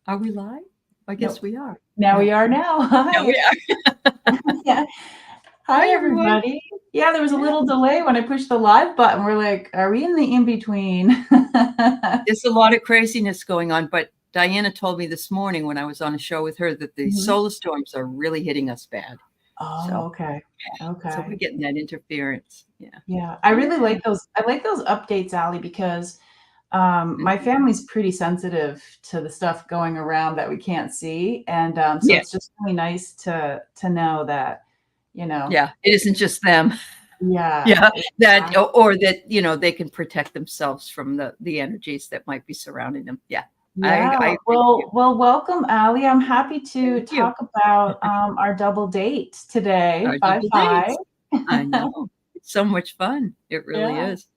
Are we live? I guess we are. Now we are now. Hi. Now we are. Yeah. Hi, everybody. Yeah, there was a little delay when I pushed the live button. We're like, are we in the in-between? There's a lot of craziness going on, but Diana told me this morning when I was on a show with her that the solar storms are really hitting us bad. Oh, okay. Okay. So we're getting that interference. Yeah. Yeah. I really like those. I like those updates, Aley, because my family's pretty sensitive to the stuff going around that we can't see. And so it's just really nice to know that, you know. Yeah, it isn't just them. Yeah. Yeah. That or that, you know, they can protect themselves from the energies that might be surrounding them. Yeah. Yeah. Well, welcome, Aley. I'm happy to talk about our double date today. 5-5. I know. It's so much fun. It really is.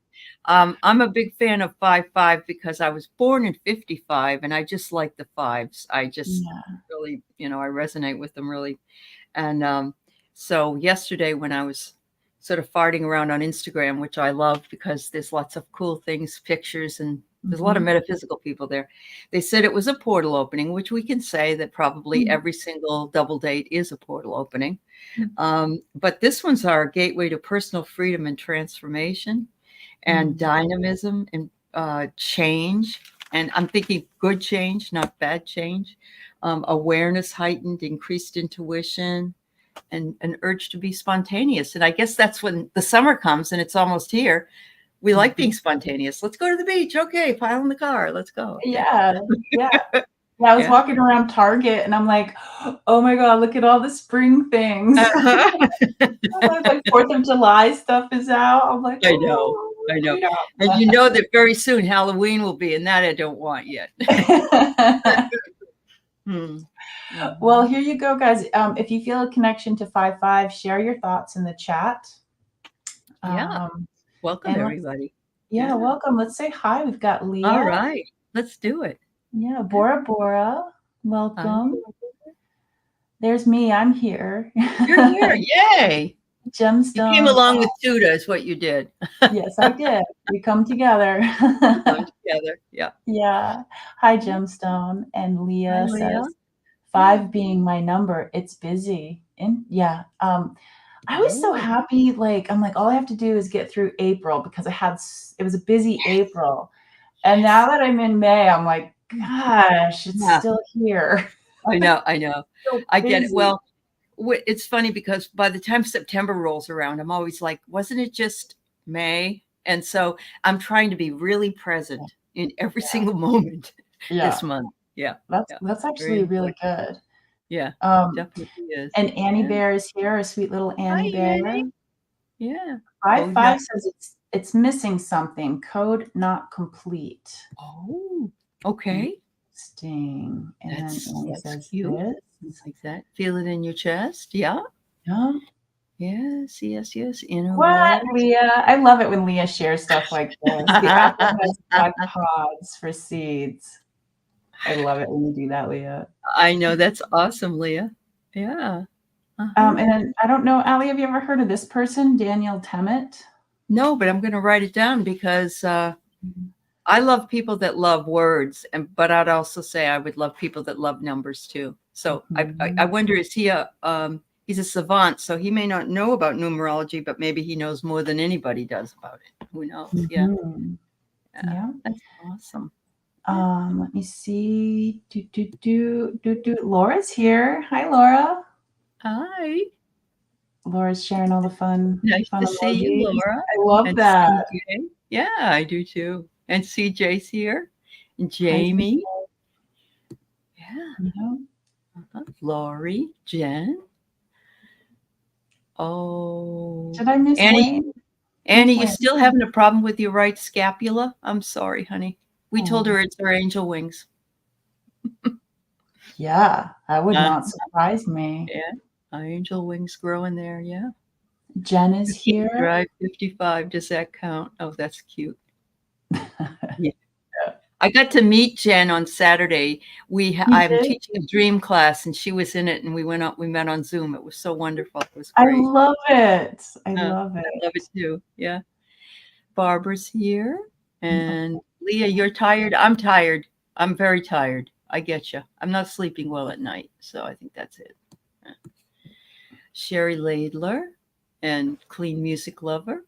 I'm a big fan of 5-5 because I was born in 55 and I just like the fives. I just really, you know, I resonate with them really. And so yesterday when I was sort of farting around on Instagram, which I love because there's lots of cool things, pictures, and there's a lot of metaphysical people there. They said it was a portal opening, which we can say that probably every single double date is a portal opening. But this one's our gateway to personal freedom and transformation and dynamism and change. And I'm thinking good change, not bad change. Awareness heightened, increased intuition, and an urge to be spontaneous. And I guess that's when the summer comes and it's almost here. We like being spontaneous. Let's go to the beach. Okay, pile in the car. Let's go. Yeah. I was walking around Target and I'm like, oh my God, look at all the spring things. Like 4th of July stuff is out. I'm like, I know. And you know that very soon Halloween will be, and that I don't want yet. Well, here you go, guys. If you feel a connection to 5-5, share your thoughts in the chat. Welcome, everybody. Yeah, welcome. Let's say hi. We've got Leah. All right. Let's do it. Yeah, Bora. Welcome. There's me. I'm here. You're here. Yay. Gemstone. You came along with Tutah is what you did. Yes, I did. We come together. Yeah. Hi, Gemstone. And Leah says, 5 being my number. It's busy. And I was so happy. Like, I'm like, all I have to do is get through April because it was a busy April. And now that I'm in May, I'm like, gosh, it's still here. I know. I get it. Well, it's funny because by the time September rolls around, I'm always like, wasn't it just May? And so I'm trying to be really present in every single moment this month. Yeah. That's actually really good. Yeah, definitely is. And Annie Bear is here, a sweet little Annie Bear. Annie. Yeah. 5-5 says it's missing something. Code not complete. Oh, okay. Interesting. And that's Annie says cute. It's like that. Feel it in your chest. Yeah. Yeah. Yes. Inner what, Leah? I love it when Leah shares stuff like this. The apple has 5 pods for seeds. I love it when you do that, Leah. I know. That's awesome, Leah. Yeah. And then, I don't know, Aley, have you ever heard of this person, Daniel Temmet? No, but I'm going to write it down because I love people that love words. But I'd also say I would love people that love numbers too. So I wonder, is he he's a savant, so he may not know about numerology, but maybe he knows more than anybody does about it. Who knows? Yeah. That's awesome. Let me see. Laura's here. Hi, Laura. Hi. Laura's sharing all the fun. Nice to see you, Laura. I love that. CJ. Yeah, I do too. And CJ's here. And Jamie. Lori, Jen. Oh. Did I miss Annie? Annie, you still having a problem with your right scapula? I'm sorry, honey. We told her it's her angel wings. Yeah, that would not surprise me. Yeah, our angel wings growing there. Yeah. Jen is here. Drive 55. Does that count? Oh, that's cute. Yeah. I got to meet Jen on Saturday. I'm teaching a dream class, and she was in it, and we met on Zoom. It was so wonderful. It was great. I love it. I love it. I love it too. Yeah. Barbara's here, and Leah, you're tired. I'm tired. I'm very tired. I get you. I'm not sleeping well at night, so I think that's it. Sherry Laidler and Clean Music Lover.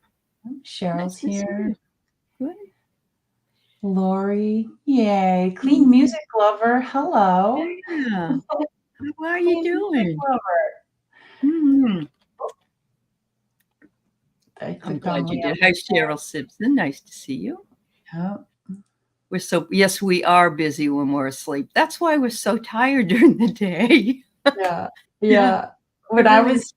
Cheryl's here. Good. Lori, yay. Clean Music Lover, hello. Yeah. How are you doing? Mm-hmm. I'm glad you did. Hi, Cheryl Simpson. Nice to see you. Yeah. Yes, we are busy when we're asleep. That's why we're so tired during the day. Yeah. When I was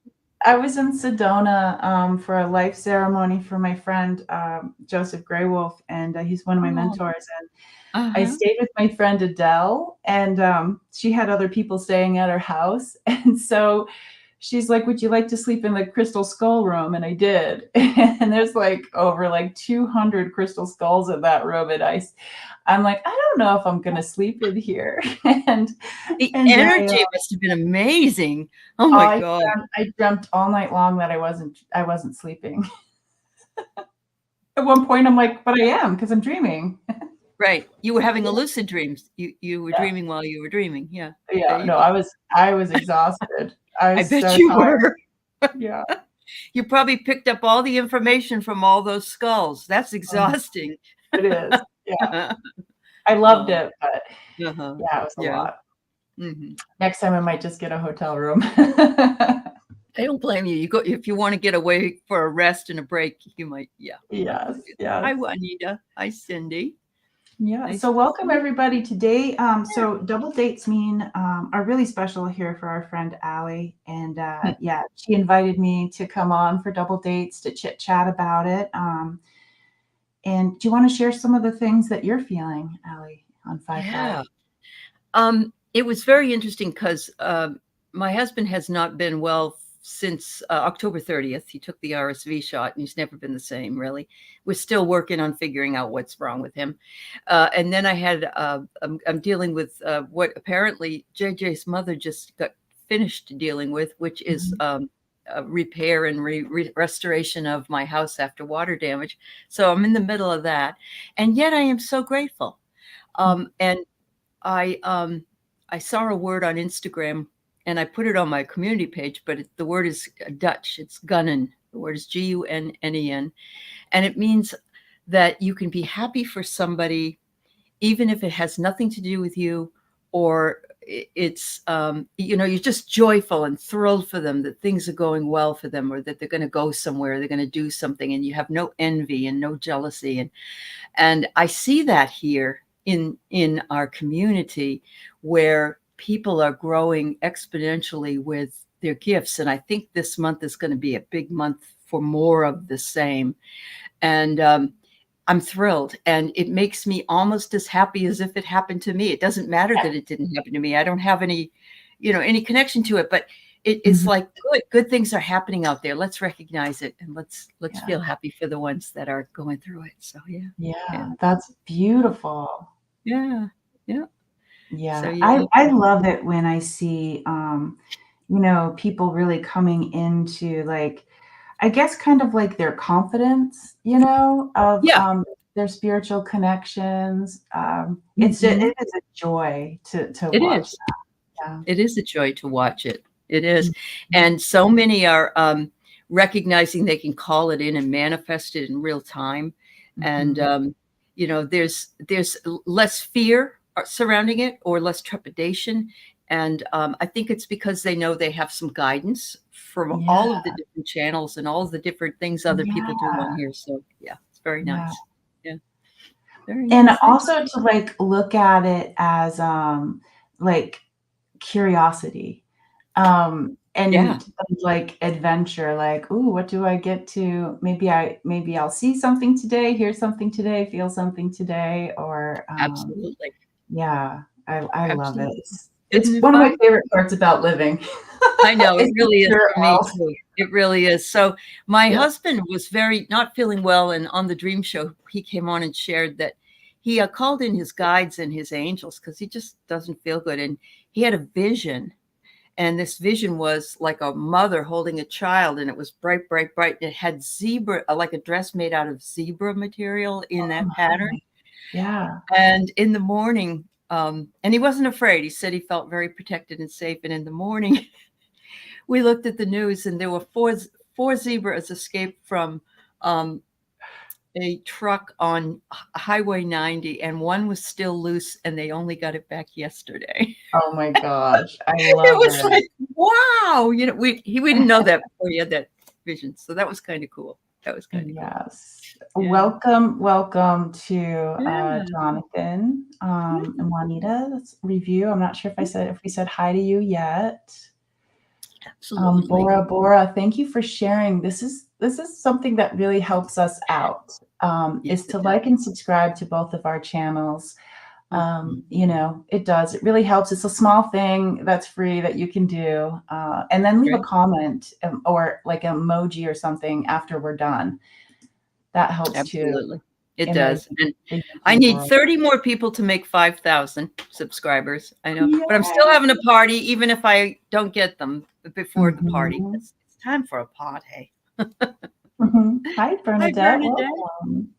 in Sedona for a life ceremony for my friend Joseph Greywolf, and he's one of my mentors. And I stayed with my friend Adele, and she had other people staying at her house. And so she's like, "Would you like to sleep in the Crystal Skull room?" And I did. And there's like over like 200 crystal skulls in that room. And I'm like, I don't know if I'm going to sleep in here. And the energy must have been amazing. Oh my God. I dreamt all night long that I wasn't sleeping. At one point I'm like, but I am, because I'm dreaming. Right. You were having a lucid dreams. You were dreaming while you were dreaming. Yeah. Yeah. No, I was exhausted. I bet you were. Yeah. You probably picked up all the information from all those skulls. That's exhausting. It is. Yeah. I loved it, but yeah, it was a lot. Mm-hmm. Next time I might just get a hotel room. I don't blame you. You go if you want to get away for a rest and a break, you might. Yeah. Yes. Hi, Juanita. Hi, Cindy. Yeah. Nice. So welcome everybody today. So double dates are really special here for our friend Aley, and she invited me to come on for double dates to chit chat about it. And do you want to share some of the things that you're feeling, Aley, on 5/5? Yeah. It was very interesting because my husband has not been well since October 30th. He took the RSV shot and he's never been the same, really. We're still working on figuring out what's wrong with him. And then I had, I'm dealing with what apparently JJ's mother just got finished dealing with, which is repair and restoration of my house after water damage. So I'm in the middle of that. And yet I am so grateful. And I saw a word on Instagram and I put it on my community page, but the word is Dutch. It's gunnen. The word is Gunnen. And it means that you can be happy for somebody, even if it has nothing to do with you, or it's, you're just joyful and thrilled for them that things are going well for them, or that they're going to go somewhere, they're going to do something, and you have no envy and no jealousy. And I see that here in our community, where people are growing exponentially with their gifts. And I think this month is going to be a big month for more of the same. And I'm thrilled. And it makes me almost as happy as if it happened to me. It doesn't matter that it didn't happen to me. I don't have any connection to it, but it's like good things are happening out there. Let's recognize it, and let's feel happy for the ones that are going through it. So yeah, that's beautiful. Yeah. So, I love it when I see people really coming into, like, I guess kind of like their confidence, of their spiritual connections. It is a joy to watch that. Yeah. It is a joy to watch it. It is. And so many are recognizing they can call it in and manifest it in real time. And, there's less fear surrounding it, or less trepidation. And I think it's because they know they have some guidance from all of the different channels and all of the different things other people do on here. So it's very nice. Yeah. Very nice. And also to like look at it as like curiosity. And like adventure, like, ooh, what do I get to? Maybe I'll see something today, hear something today, feel something today, or absolutely. Yeah, I love it. It's one of my favorite parts about living. I know, it really is for me too. It really is. So my husband was not feeling well, and on the dream show, he came on and shared that he called in his guides and his angels because he just doesn't feel good. And he had a vision. And this vision was like a mother holding a child, and it was bright, bright, bright. And it had zebra, like a dress made out of zebra material in that pattern. Yeah. And in the morning, And he wasn't afraid. He said he felt very protected and safe. And in the morning, we looked at the news, and there were four zebras escaped from a truck on Highway 90, and one was still loose, and they only got it back yesterday. Oh my gosh, I love it. Was like, wow, we didn't know that before he had that vision, so that was kind of cool. That was kind of cool. Yeah. Welcome to Jonathan and Juanita. Let's review. I'm not sure if we said hi to you yet. Absolutely. Bora, thank you for sharing. This is something that really helps us out. Is to like and subscribe to both of our channels. It does. It really helps. It's a small thing that's free that you can do. And then leave a comment or like an emoji or something after we're done. That helps Absolutely. too. It does. And I need 30 more people to make 5,000 subscribers. I know, but I'm still having a party, even if I don't get them before the party. It's time for a party. Hi, Bernadette. Welcome.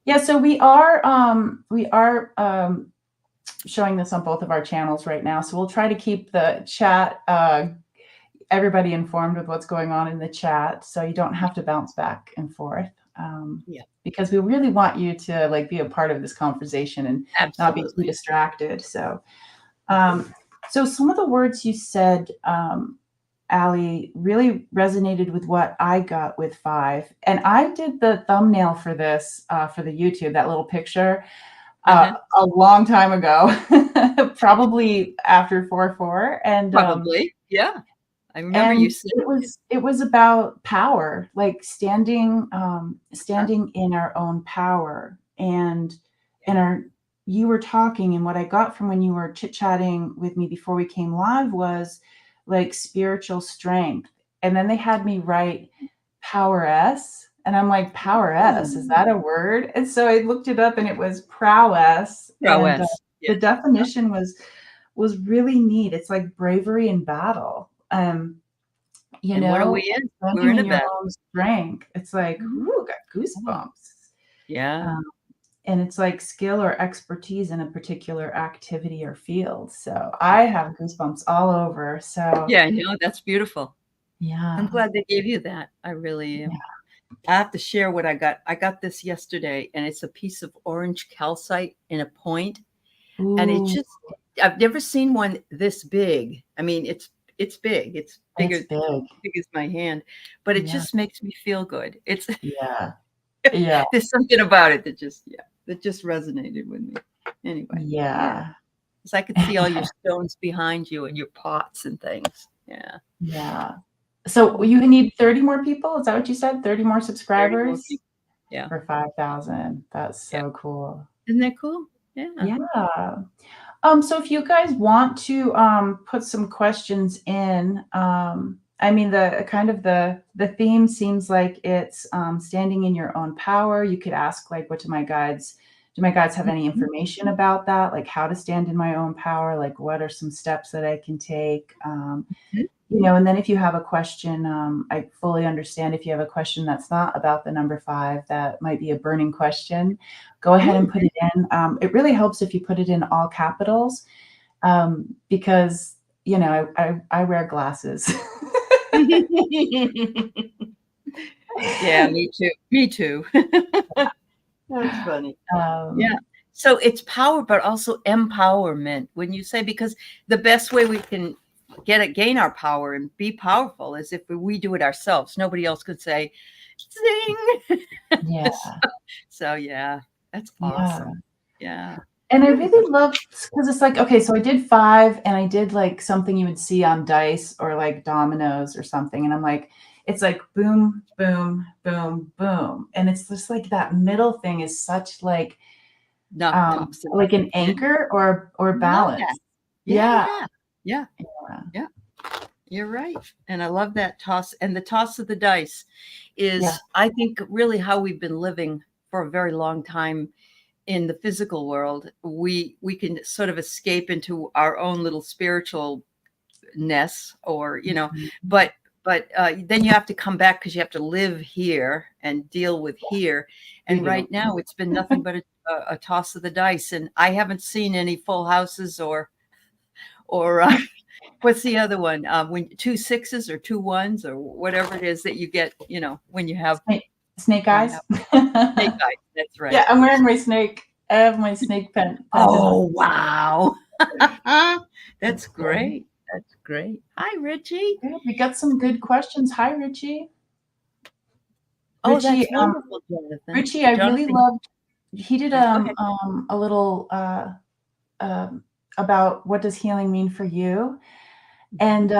Yeah, so we are showing this on both of our channels right now. So we'll try to keep the chat, everybody informed with what's going on in the chat, so you don't have to bounce back and forth. Because we really want you to like be a part of this conversation and not be too distracted. So, so some of the words you said, Aley, really resonated with what I got with 5. And I did the thumbnail for this, for the YouTube, that little picture, a long time ago, probably after 4/4. And probably, yeah. I remember you said it was about power, like standing in our own power. And you were talking, and what I got from when you were chit-chatting with me before we came live was like spiritual strength. And then they had me write power S, and I'm like, power S, is that a word? And so I looked it up, and it was prowess. And the definition was really neat. It's like bravery in battle. What are we in? We're in your own strength. It's like, ooh, got goosebumps. Yeah. And it's like skill or expertise in a particular activity or field. So I have goosebumps all over. So yeah, I know, that's beautiful. Yeah. I'm glad they gave you that. I really am. I have to share what I got. I got this yesterday, and it's a piece of orange calcite in a point. Ooh. And it just, I've never seen one this big. I mean, it's big. It's bigger, big as my hand, but it just makes me feel good. It's there's something about it that just resonated with me. Anyway. Yeah. Because I could see all your stones behind you and your pots and things. Yeah. Yeah. So you need 30 more people? Is that what you said? 30 more subscribers? 30 more for 5,000. That's so cool. Isn't that cool? Yeah. Yeah. So if you guys want to put some questions in, I mean, the theme seems like it's standing in your own power. You could ask, like, what do my guides have any information about that? Like how to stand in my own power? Like what are some steps that I can take? And then if you have a question, I fully understand if you have a question that's not about the number 5, that might be a burning question, go ahead and put it in. It really helps if you put it in all capitals, because, I wear glasses. Yeah, me too. Me too. That's funny. Yeah. So it's power, but also empowerment. When you say, because the best way we can gain our power and be powerful is if we do it ourselves. Nobody else could say, zing. Yeah. So yeah, that's awesome. Yeah. And I really love, because it's like, okay, so I did 5 and I did like something you would see on dice or like dominoes or something. And I'm like, it's like boom, boom, boom, boom. And it's just like that middle thing is such like, like an anchor or balance. Yeah. You're right. And I love that toss. And the toss of the dice is, I think, really how we've been living for a very long time in the physical world. We can sort of escape into our own little spiritualness, or, but then you have to come back because you have to live here and deal with here. And right now it's been nothing but a toss of the dice. And I haven't seen any full houses or what's the other one? When 2 6s or 2 1s or whatever it is that you get, when you have snake eyes. Snake eyes. That's right. Yeah, I'm wearing my snake. I have my snake pen. Oh, wow. That's great. That's great. Hi, Richie. Yeah, we got some good questions. Hi, Richie. Oh, that's wonderful, Jonathan. Richie, I really loved. He did a little about what does healing mean for you, and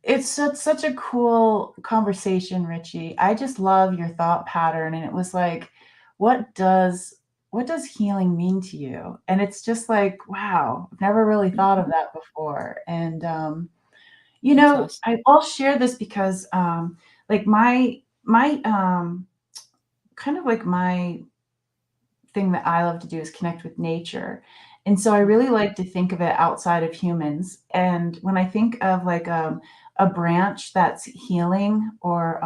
it's such a cool conversation, Richie. I just love your thought pattern, and it was like, what does healing mean to you? And it's just like, wow, I've never really thought of that before. And awesome. I'll share this because like my kind of like my thing that I love to do is connect with nature. And so I really like to think of it outside of humans. And when I think of like a branch that's healing, or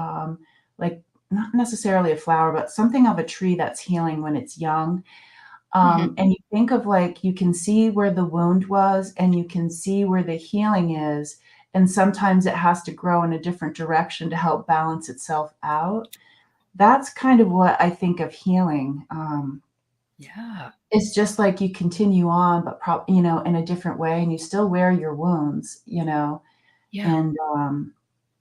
like not necessarily a flower, but something of a tree that's healing when it's young. And you think of like, you can see where the wound was and you can see where the healing is. And sometimes it has to grow in a different direction to help balance itself out. That's kind of what I think of healing. Yeah. It's just like you continue on, but in a different way, and you still wear your wounds, Yeah. And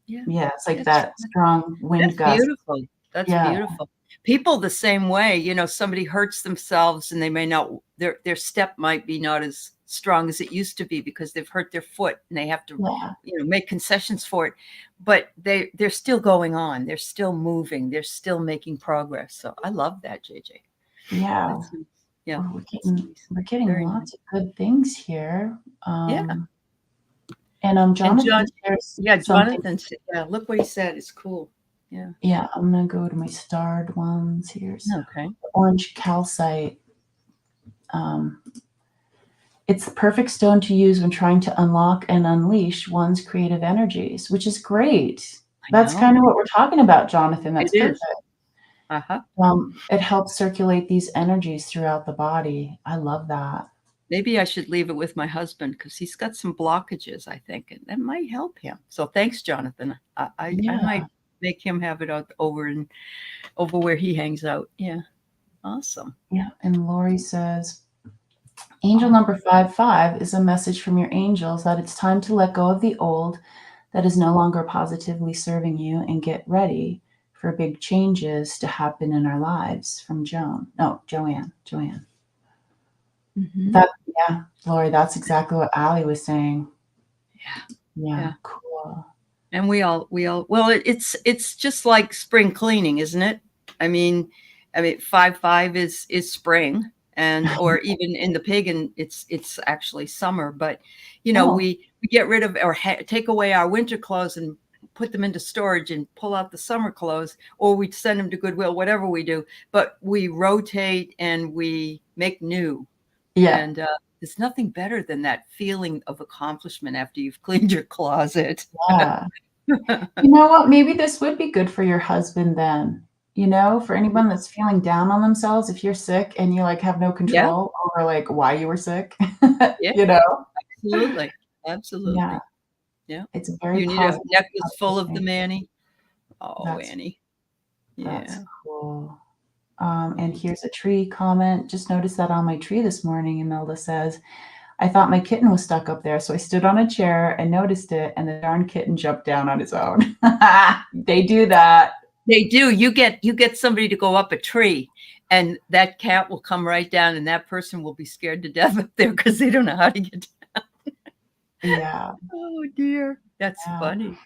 it's like that strong wind gust. Beautiful. That's beautiful. People the same way, somebody hurts themselves and they may not, their step might be not as strong as it used to be because they've hurt their foot and they have to, make concessions for it, but they're still going on. They're still moving. They're still making progress. So I love that, JJ. Yeah. Yeah. We're getting Very lots of good things here. And Jonathan. Jonathan. Yeah. Look what he said. It's cool. Yeah. Yeah. I'm going to go to my starred ones here. So okay. Orange calcite. It's the perfect stone to use when trying to unlock and unleash one's creative energies, which is great. That's kind of what we're talking about, Jonathan. That's perfect. It helps circulate these energies throughout the body. I love that. Maybe I should leave it with my husband because he's got some blockages, I think, and that might help him. So thanks, Jonathan. I might make him have it out over where he hangs out. Yeah. Awesome. Yeah. And Lori says, angel number 55 is a message from your angels that it's time to let go of the old that is no longer positively serving you and get ready for big changes to happen in our lives. From Joanne. Lori, that's exactly what Aley was saying. Yeah. Cool. And we all well, it's just like spring cleaning, isn't it? I mean 5/5 is spring, and or even in the pagan it's actually summer, but we get rid of or take away our winter clothes and put them into storage and pull out the summer clothes, or we send them to Goodwill, whatever we do, but we rotate and we make new. Yeah. And there's nothing better than that feeling of accomplishment after you've cleaned your closet. Yeah. You know what? Maybe this would be good for your husband then. For anyone that's feeling down on themselves, if you're sick and you like have no control over like why you were sick, Absolutely. Yeah. It's a very you need a necklace full of them, Annie. Annie. That's cool. And here's a tree comment. Just noticed that on my tree this morning. Imelda says, I thought my kitten was stuck up there, so I stood on a chair and noticed it, and the darn kitten jumped down on its own. They do that. They do. You get somebody to go up a tree, and that cat will come right down, and that person will be scared to death up there because they don't know how to get down. Yeah. Oh dear, that's funny.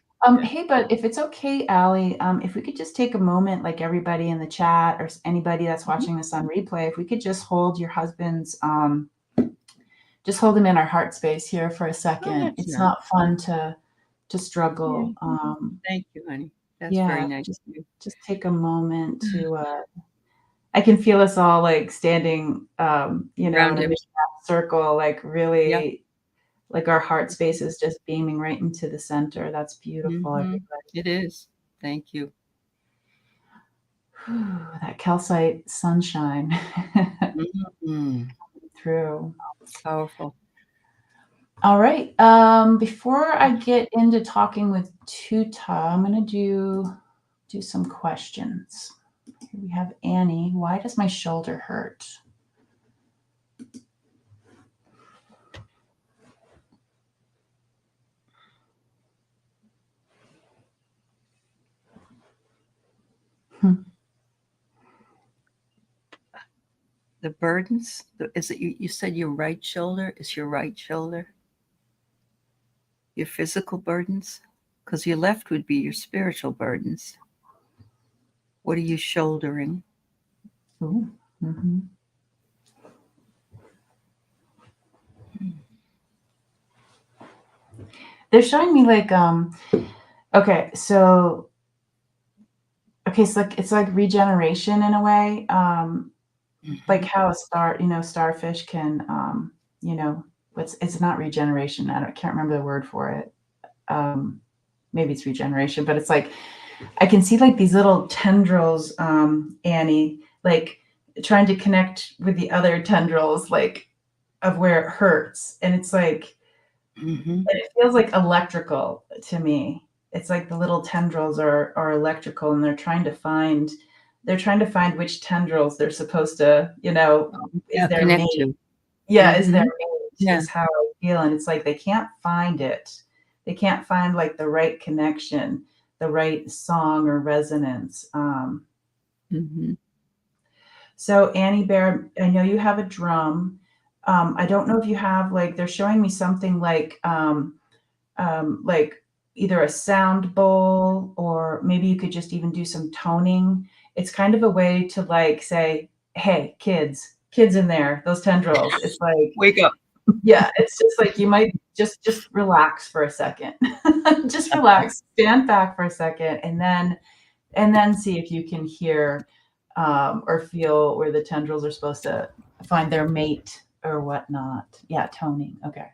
Hey, but if it's okay, Aley, if we could just take a moment, like everybody in the chat or anybody that's watching this on replay, if we could just hold your husband's, just hold him in our heart space here for a second. It's not fun to struggle. Thank you, honey. That's very nice. Just take a moment to, I can feel us all like standing, in a circle, like really, like our heart space is just beaming right into the center. That's beautiful. Everybody. It is. Thank you. that calcite sunshine through. Powerful. All right. Before I get into talking with Tutah, I'm going to do some questions. Here we have Annie. Why does my shoulder hurt? The burdens, is it you said your right shoulder? Is your right shoulder your physical burdens? Because your left would be your spiritual burdens. What are you shouldering? Ooh. Mm-hmm. They're showing me like okay, so it's like regeneration in a way. Like how a starfish can it's not regeneration. Can't remember the word for it. Maybe it's regeneration, but it's like I can see like these little tendrils, Annie, like trying to connect with the other tendrils, like of where it hurts. And it's like, it feels like electrical to me. It's like the little tendrils are electrical, and they're trying to find which tendrils they're supposed to, is their connect mate. to. Yeah, is their mate Yeah. is how I feel. And it's like they can't find it. They can't find like the right connection, the right song or resonance. So Annie Bear, I know you have a drum. I don't know if you have like, they're showing me something like either a sound bowl, or maybe you could just even do some toning. It's kind of a way to like say, hey, kids in there, those tendrils. It's like, wake up. Yeah, it's just like you might just relax for a second. Just relax, stand back for a second, and then see if you can hear or feel where the tendrils are supposed to find their mate or whatnot. Yeah, toning. Okay.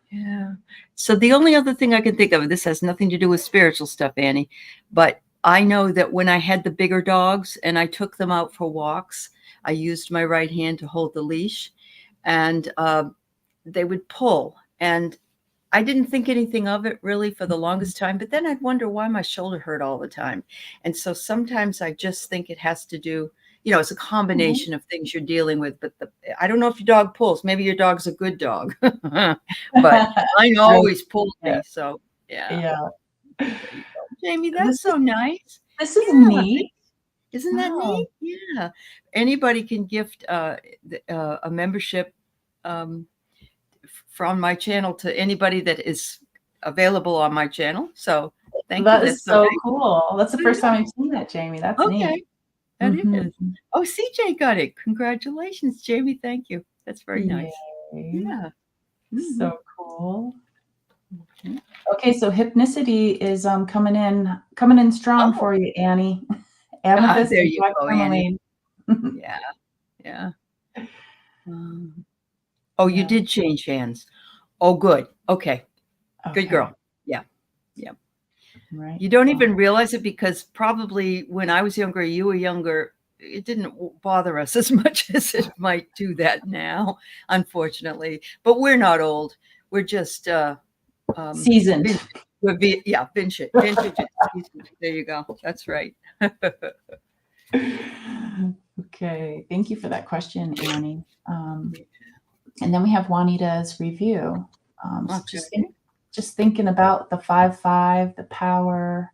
Yeah. So the only other thing I can think of, this has nothing to do with spiritual stuff, Annie, but I know that when I had the bigger dogs and I took them out for walks, I used my right hand to hold the leash, and they would pull. And I didn't think anything of it really for the longest time, but then I'd wonder why my shoulder hurt all the time. And so sometimes I just think it has to do, it's a combination of things you're dealing with, but I don't know if your dog pulls. Maybe your dog's a good dog, but mine always pulled me. So yeah. There you go. Jamie, that's so nice. This is neat. Isn't that neat? Yeah. Anybody can gift a membership from my channel to anybody that is available on my channel. So thank you. That is so cool. That's the first time I've seen that, Jamie. That's neat. That is. Oh, CJ got it. Congratulations, Jamie. Thank you. That's very nice. Yeah. So cool. Okay, so hypnicity is coming in strong for you, Annie. Amethyst, there you go, Annie. Yeah. You did change hands. Oh, good. Okay. Good girl. Yeah. Right. You don't even realize it, because probably when I was younger, you were younger, it didn't bother us as much as it might do that now, unfortunately. But we're not old. We're just seasoned. Vintage. There you go. That's right. Okay. Thank you for that question, Annie. And then we have Juanita's review. Just thinking about the 5-5, the power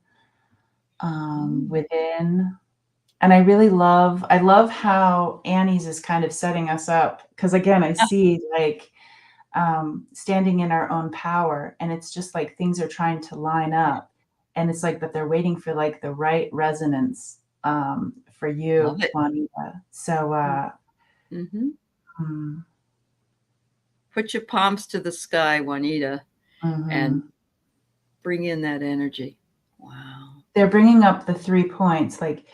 within. And I love how Annie's is kind of setting us up, because again, I see like standing in our own power, and it's just like things are trying to line up, and it's like, but they're waiting for like the right resonance for you, Juanita. So put your palms to the sky, Juanita, and bring in that energy. Wow. They're bringing up the 3 points, like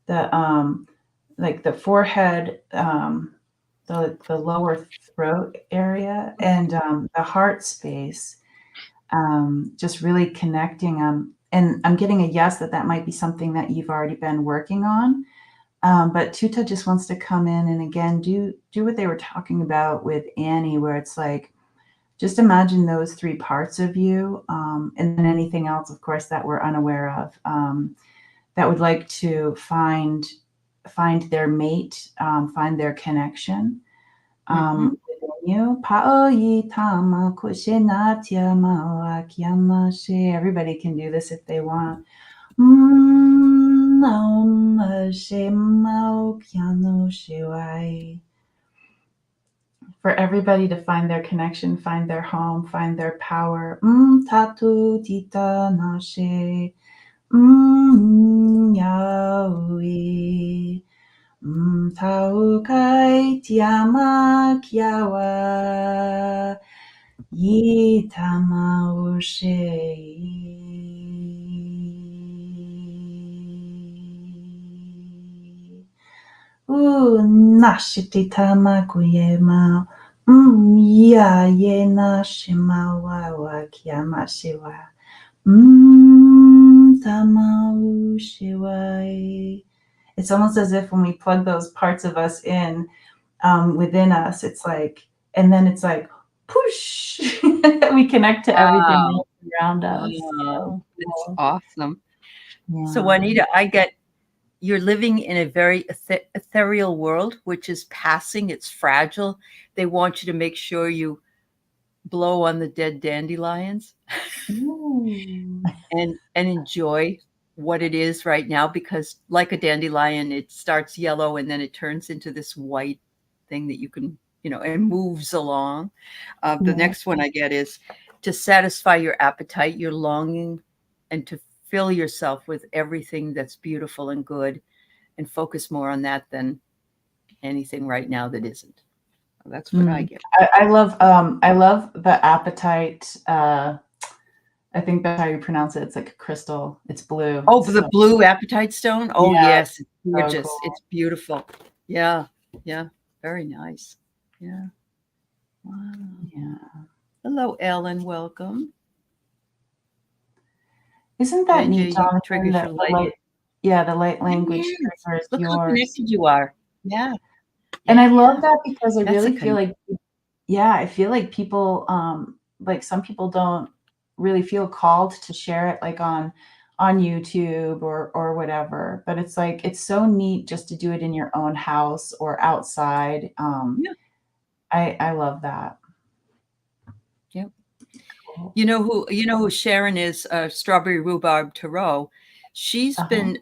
the forehead, the lower throat area, and the heart space, just really connecting them. and I'm getting a yes that might be something that you've already been working on. But Tutah just wants to come in and again do what they were talking about with Annie, where it's like, just imagine those three parts of you, and then anything else, of course, that we're unaware of, that would like to find their mate, find their connection. Within you. Everybody can do this if they want. For everybody to find their connection, find their home, find their power. Tatu tita nashe. Yaoi. Tau kai tiama kiawa. Yitama ushe. Nashitita makuyema. Ya yena shimawa wa kiyama shiwa. Tamau shiwai. It's almost as if when we plug those parts of us in, within us, it's like, and then it's like, push, we connect to everything else around us. Wow. That's awesome. Yeah. So Juanita, you're living in a very ethereal world, which is passing. It's fragile. They want you to make sure you blow on the dead dandelions and enjoy what it is right now, because like a dandelion, it starts yellow and then it turns into this white thing that you can, and moves along. The next one I get is to satisfy your appetite, your longing, and to fill yourself with everything that's beautiful and good, and focus more on that than anything right now that isn't. That's what I get. I love the appetite. I think that's how you pronounce it. It's like a crystal. It's blue. Oh, the blue apatite stone. Oh, yeah, yes, it's gorgeous. So cool. It's beautiful. Yeah, very nice. Yeah. Wow. Yeah. Hello, Ellen. Welcome. Isn't that neat, Jonathan? Triggers your light. The light language triggers Look yours. how connected you are. Yeah. And I love that because I really feel like, I feel like people, like some people don't really feel called to share it like on YouTube or whatever, but it's like, it's so neat just to do it in your own house or outside. I love that. Yep. You know who Sharon is, Strawberry Rhubarb Tarot. She's been,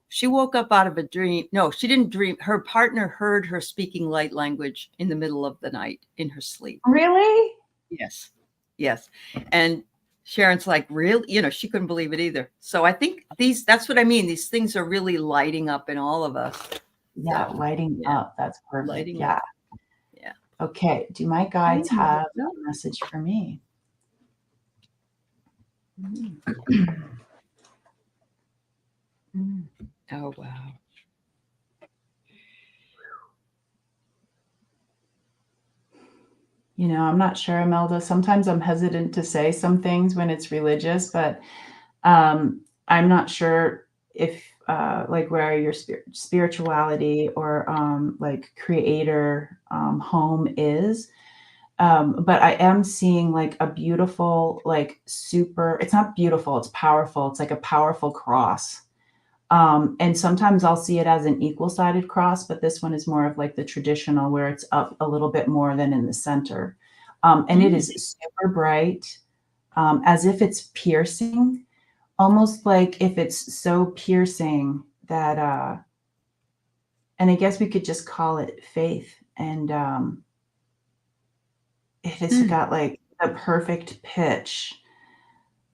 she woke up out of a dream. No, she didn't dream. Her partner heard her speaking light language in the middle of the night in her sleep. Really? Yes. And Sharon's like, really? She couldn't believe it either. So I think that's what I mean. These things are really lighting up in all of us. Yeah, lighting up. That's perfect. Lighting up. Yeah. Okay. Do my guides have a message for me? Oh, wow. I'm not sure, Imelda. Sometimes I'm hesitant to say some things when it's religious, but I'm not sure if like where your spirituality or like creator home is. But I am seeing like a beautiful, like it's not beautiful, it's powerful. It's like a powerful cross. And sometimes I'll see it as an equal-sided cross, but this one is more of like the traditional where it's up a little bit more than in the center. And it is super bright, as if it's piercing, almost like if it's so piercing that, and I guess we could just call it faith. And it has got like the perfect pitch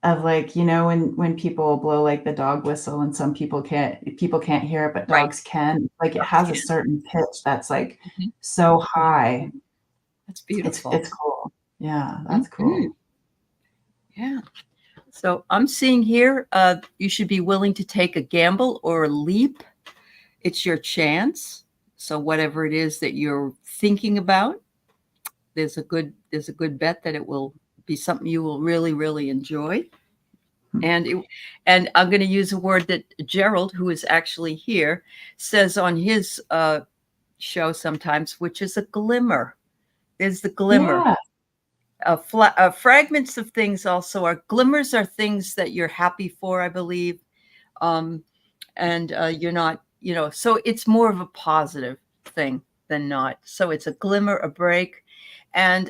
of like, when people blow like the dog whistle and some people can't hear it, but dogs can. Like it has a certain pitch that's like so high. That's beautiful. It's cool. Yeah, that's cool. Yeah. So I'm seeing here, you should be willing to take a gamble or a leap. It's your chance. So whatever it is that you're thinking about, there's a good bet that it will be something you will really, really enjoy. And I'm going to use a word that Gerald, who is actually here, says on his show sometimes, which is a glimmer. There's the glimmer. Yeah. Fragments of things also are glimmers, are things that you're happy for, I believe. And you're not, so it's more of a positive thing than not. So it's a glimmer, a break. And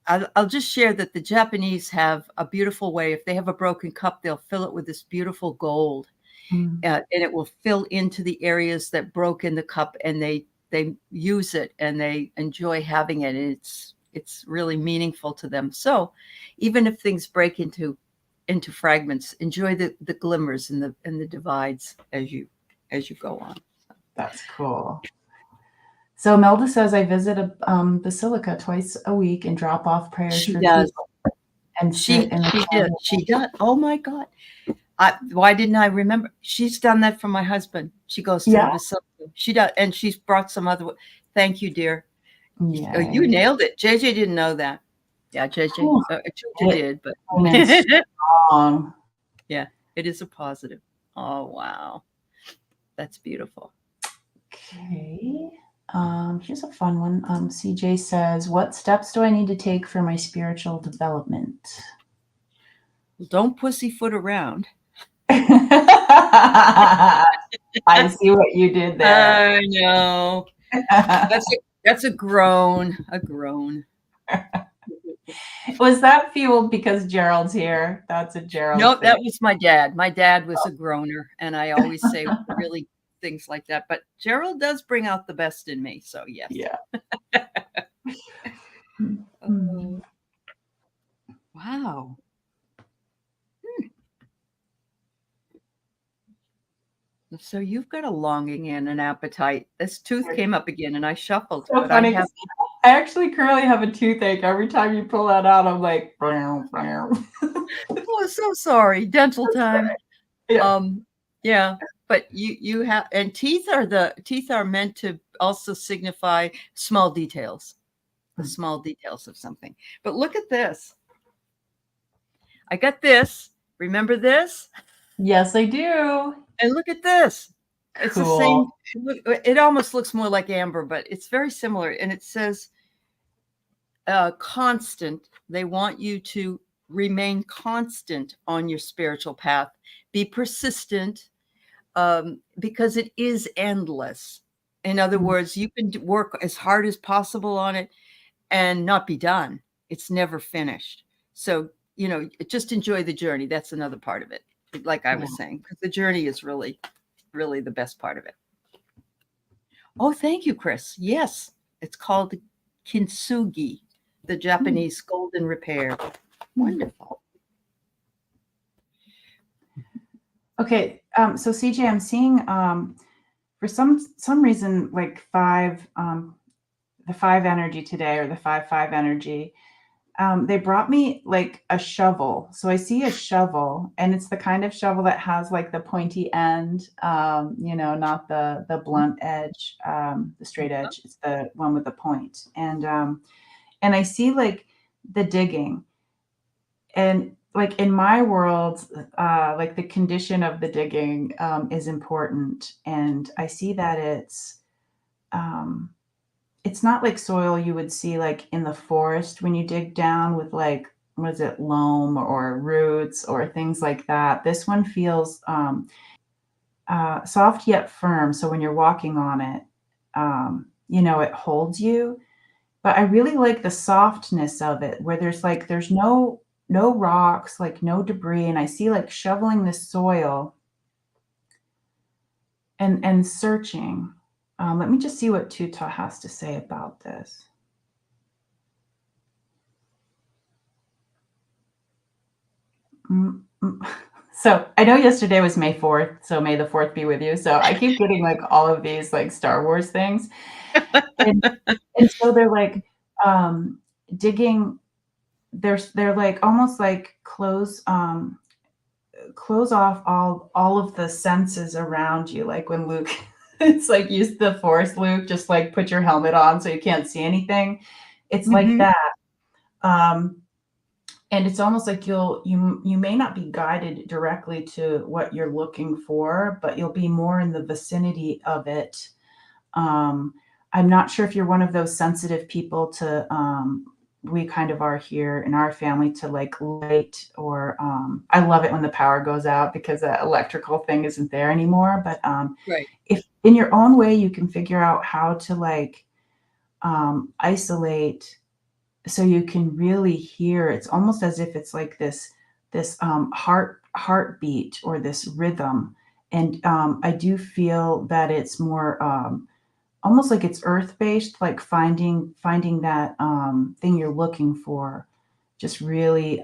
I'll just share that the Japanese have a beautiful way. If they have a broken cup, they'll fill it with this beautiful gold, and it will fill into the areas that broke in the cup, and they use it and they enjoy having it. And it's really meaningful to them. So even if things break into fragments, enjoy the glimmers and the divides as you go on. That's cool. So Melda says, I visit a basilica twice a week and drop off prayers She for does. people. And she did. She does. Oh my God. Why didn't I remember? She's done that for my husband. She goes to the basilica. She does. And she's brought some other. Thank you, dear. Yeah. You nailed it. JJ didn't know that. Yeah, JJ. Tutah did, but yeah, it is a positive. Oh, wow. That's beautiful. Okay. Here's a fun one. CJ says, what steps do I need to take for my spiritual development? Don't pussyfoot around. I see what you did there. I know. That's a groan. A groan. Was that fueled because Gerald's here? That's a Gerald. Nope, that was my dad. My dad was a groaner, and I always say really things like that. But Gerald does bring out the best in me. So yes. Yeah. Wow. So you've got a longing and an appetite. This tooth came up again, and I shuffled. So funny, I actually currently have a toothache. Every time you pull that out, I'm like, oh, so sorry. Dental time. Yeah. But you have, and teeth are meant to also signify small details, the small details of something. But look at this. I got this. Remember this? Yes, I do. And look at this. Cool. It's the same. It almost looks more like amber, but it's very similar. And it says constant. They want you to remain constant on your spiritual path. Be persistent, because it is endless. In other words, you can work as hard as possible on it and not be done. It's never finished. So, just enjoy the journey. That's another part of it. Like I was saying, because the journey is really, really the best part of it. Oh, thank you, Chris. Yes, it's called kintsugi, the Japanese golden repair. Wonderful. Okay, so CJ, I'm seeing for some reason like the 5 energy today, or the 5-5 energy. They brought me like a shovel. So I see a shovel, and it's the kind of shovel that has like the pointy end, not the blunt edge, the straight edge. It's the one with the point. And I see like the digging, and like in my world, like the condition of the digging is important. And I see that it's not like soil you would see like in the forest when you dig down with like, what is it, loam or roots or things like that. This one feels soft yet firm. So when you're walking on it, it holds you. But I really like the softness of it, where there's no rocks, like no debris. And I see like shoveling the soil and searching. Let me just see what Tutah has to say about this. So I know yesterday was May 4th, so may the 4th be with you. So I keep getting like all of these like Star Wars things. And so they're like digging, they're like almost like close off all of the senses around you. Like when Luke it's like use the Force, Luke, just like put your helmet on so you can't see anything. It's like that. And it's almost like you may not be guided directly to what you're looking for, but you'll be more in the vicinity of it. I'm not sure if you're one of those sensitive people to, we kind of are here in our family, to like light, or I love it when the power goes out because that electrical thing isn't there anymore. But Right. if in your own way you can figure out how to like isolate so you can really hear, it's almost as if it's like this heartbeat or this rhythm. And I do feel that it's more almost like it's earth-based, like finding that thing you're looking for, just really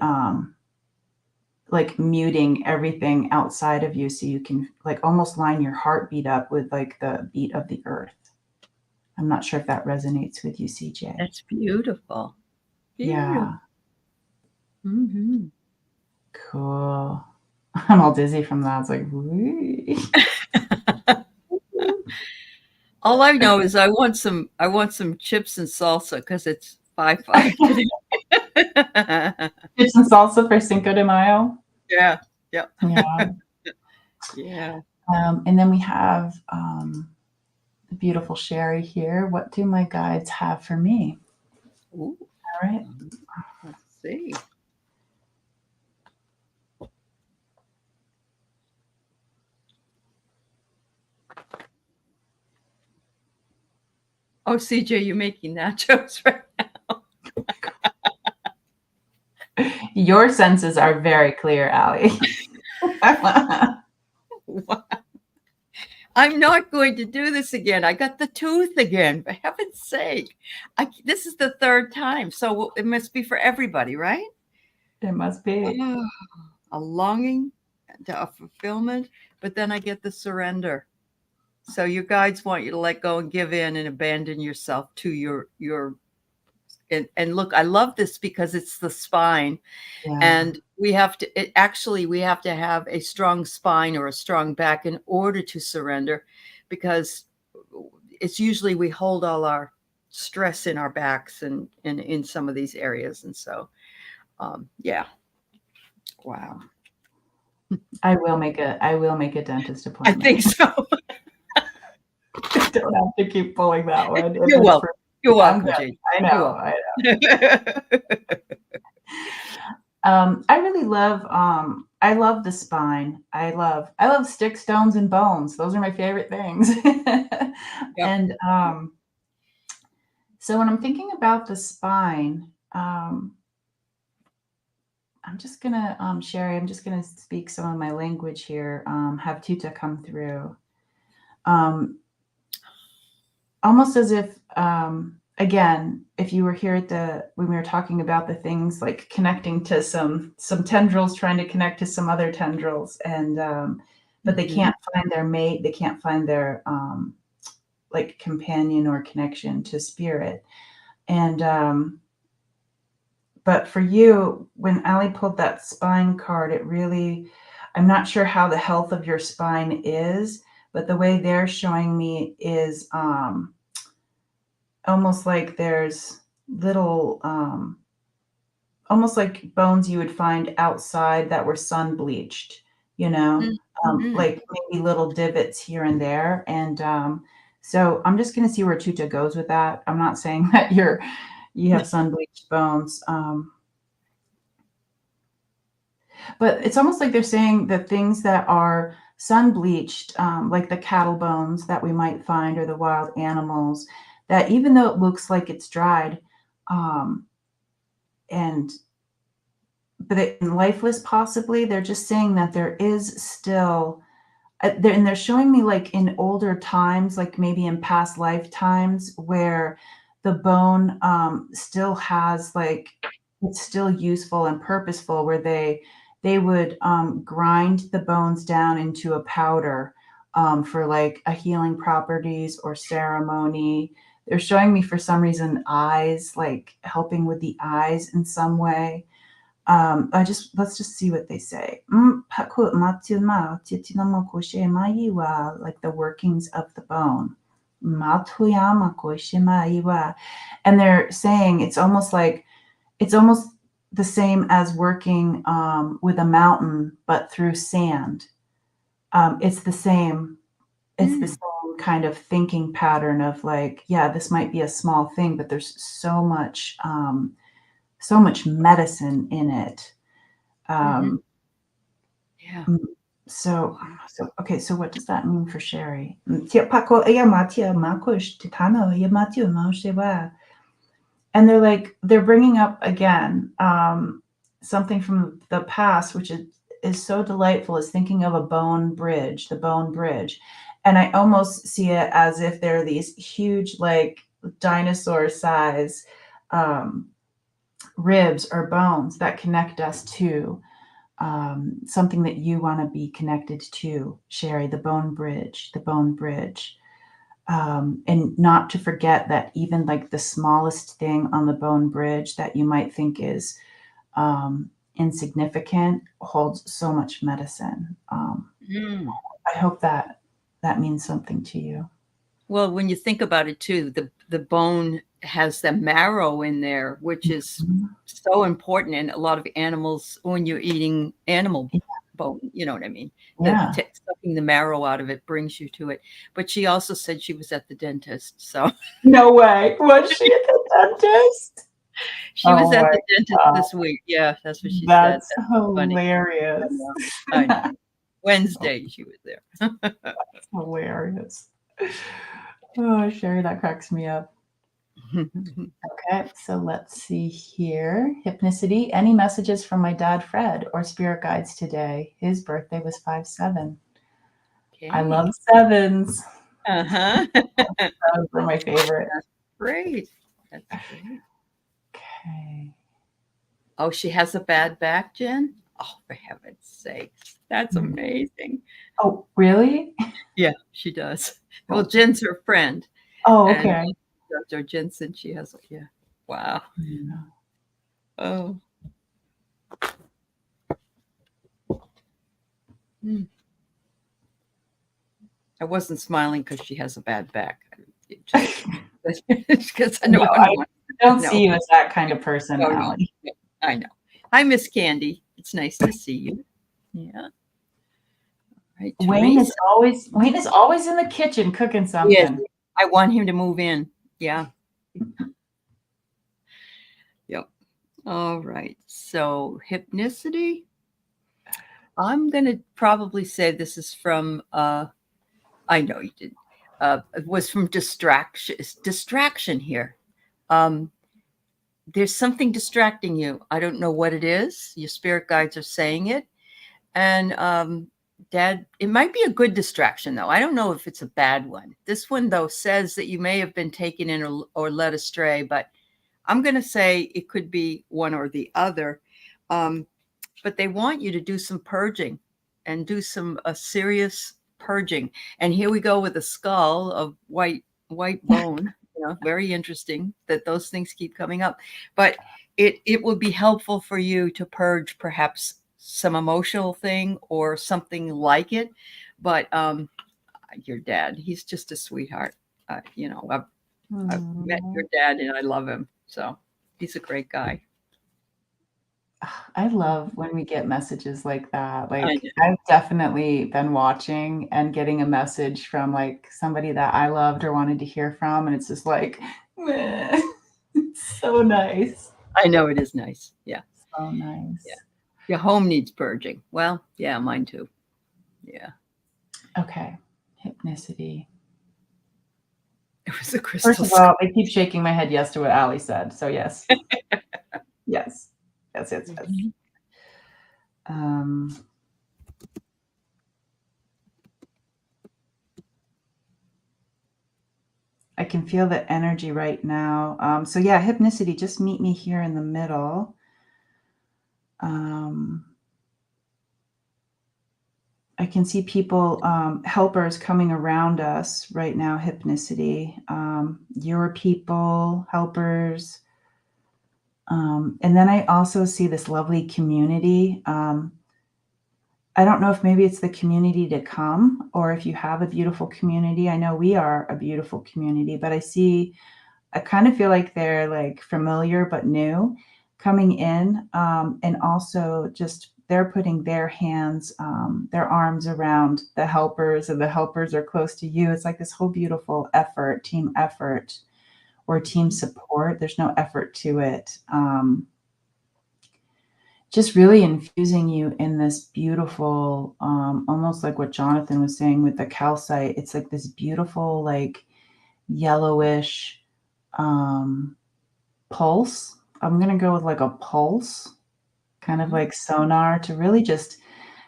like muting everything outside of you so you can like almost line your heartbeat up with like the beat of the earth. I'm not sure if that resonates with you, CJ. That's beautiful. Beautiful. Yeah. Mm-hmm. Cool. I'm all dizzy from that. It's like, wee. All I know is I want some chips and salsa because it's 5-5 today. Chips and salsa for Cinco de Mayo. Yeah. Yep. Yeah. Yeah. And then we have the beautiful Sherry here. What do my guides have for me? Ooh. All right. Let's see. Oh, CJ, you're making nachos right now. Your senses are very clear, Aley. I'm not going to do this again. I got the tooth again, for heaven's sake. This is the third time, so it must be for everybody, right? It must be. Oh, a longing, a fulfillment, but then I get the surrender. So your guides want you to let go and give in and abandon yourself to your and look, I love this because it's the spine. Yeah. And we have to have a strong spine or a strong back in order to surrender, because it's usually we hold all our stress in our backs and in some of these areas. And so, yeah. Wow. I will make a dentist appointment. I think so. I don't have to keep pulling that one. You're welcome. You're welcome, JJ. I know. I really love I love the spine. I love sticks, stones, and bones. Those are my favorite things. Yep. And so when I'm thinking about the spine, I'm just gonna Sherry, I'm just gonna speak some of my language here. Have Tutah come through. Almost as if again, if you were here at when we were talking about the things like connecting to some tendrils, trying to connect to some other tendrils, and but they can't find their mate, they can't find their like companion or connection to spirit. And but for you, when Aley pulled that spine card, it really, I'm not sure how the health of your spine is, but the way they're showing me is almost like there's little, almost like bones you would find outside that were sun bleached, you know, like maybe little divots here and there. And so I'm just going to see where Tutah goes with that. I'm not saying that you have sun bleached bones. But it's almost like they're saying that things that are sun bleached, like the cattle bones that we might find or the wild animals, that even though it looks like it's dried, but lifeless possibly, they're just saying that there is still, and they're showing me like in older times, like maybe in past lifetimes, where the bone still has like, it's still useful and purposeful, where they would grind the bones down into a powder for like a healing properties or ceremony. They're showing me for some reason eyes, like helping with the eyes in some way. Let's just see what they say. Like the workings of the bone. And they're saying it's almost the same as working with a mountain, but through sand. It's the same. It's the same kind of thinking pattern of like, yeah, this might be a small thing, but there's so much medicine in it. Yeah. So okay, so what does that mean for Sherry? And they're like, they're bringing up again something from the past, which is so delightful, is thinking of a bone bridge, the bone bridge. And I almost see it as if there are these huge, like dinosaur size ribs or bones that connect us to something that you want to be connected to, Sherry, the bone bridge, the bone bridge. And not to forget that even like the smallest thing on the bone bridge that you might think is insignificant holds so much medicine. I hope that means something to you. Well, when you think about it too, the bone has the marrow in there, which is so important in a lot of animals when you're eating animal bone, you know what I mean? Yeah. Sucking the marrow out of it brings you to it. But she also said she was at the dentist. So no way. Was she at the dentist? She was at the dentist this week. Yeah, that's what she said. That's hilarious. I know. Wednesday she was there. That's hilarious. Oh, Sherry, that cracks me up. Okay, so let's see here. Hypnicity. Any messages from my dad, Fred, or spirit guides today? His birthday was 5/7. Okay. I love sevens. Sevens are my favorite. That's great. That's great. Okay. Oh, she has a bad back, Jen? Oh, for heaven's sakes. That's amazing. Oh, really? Yeah, she does. Well, Jen's her friend. Oh, okay. Dr. Jensen, she has, yeah. Wow. Yeah. Oh. I wasn't smiling because she has a bad back. Because I know I don't see you as that kind of person, Aley. I know. Hi, Miss Candy. It's nice to see you. Yeah. Right, Wayne is always in the kitchen cooking something. Yes, I want him to move in. Yeah. Yep. All right. So hypnicity. I'm going to probably say this is from, I know you did. It was from distraction here. There's something distracting you. I don't know what it is. Your spirit guides are saying it. And Dad, it might be a good distraction, though. I don't know if it's a bad one. This one, though, says that you may have been taken in or led astray, but I'm going to say it could be one or the other. But they want you to do some purging and do some serious purging. And here we go with a skull of white bone. Very interesting that those things keep coming up. But it would be helpful for you to purge perhaps some emotional thing or something like it. But your dad, he's just a sweetheart. I've met your dad and I love him. So he's a great guy. I love when we get messages like that. Like I've definitely been watching and getting a message from like somebody that I loved or wanted to hear from. And it's just like, it's so nice. I know it is nice. Yeah. So nice. Yeah. Your home needs purging. Well, yeah, mine too. Yeah. Okay. Hypnicity. It was a crystal. First of all, I keep shaking my head yes to what Aley said. So yes. Yes. Yes. I can feel the energy right now. So yeah, hypnicity, just meet me here in the middle. I can see people, helpers coming around us right now, hypnicity. Your people, helpers. And then I also see this lovely community. I don't know if maybe it's the community to come or if you have a beautiful community. I know we are a beautiful community, but I kind of feel like they're like familiar but new. coming in, and also just they're putting their hands, their arms around the helpers, and the helpers are close to you. It's like this whole beautiful effort, team effort or team support. There's no effort to it. Just really infusing you in this beautiful, almost like what Jonathan was saying with the calcite. It's like this beautiful, like yellowish pulse. I'm going to go with like a pulse, kind of like sonar, to really just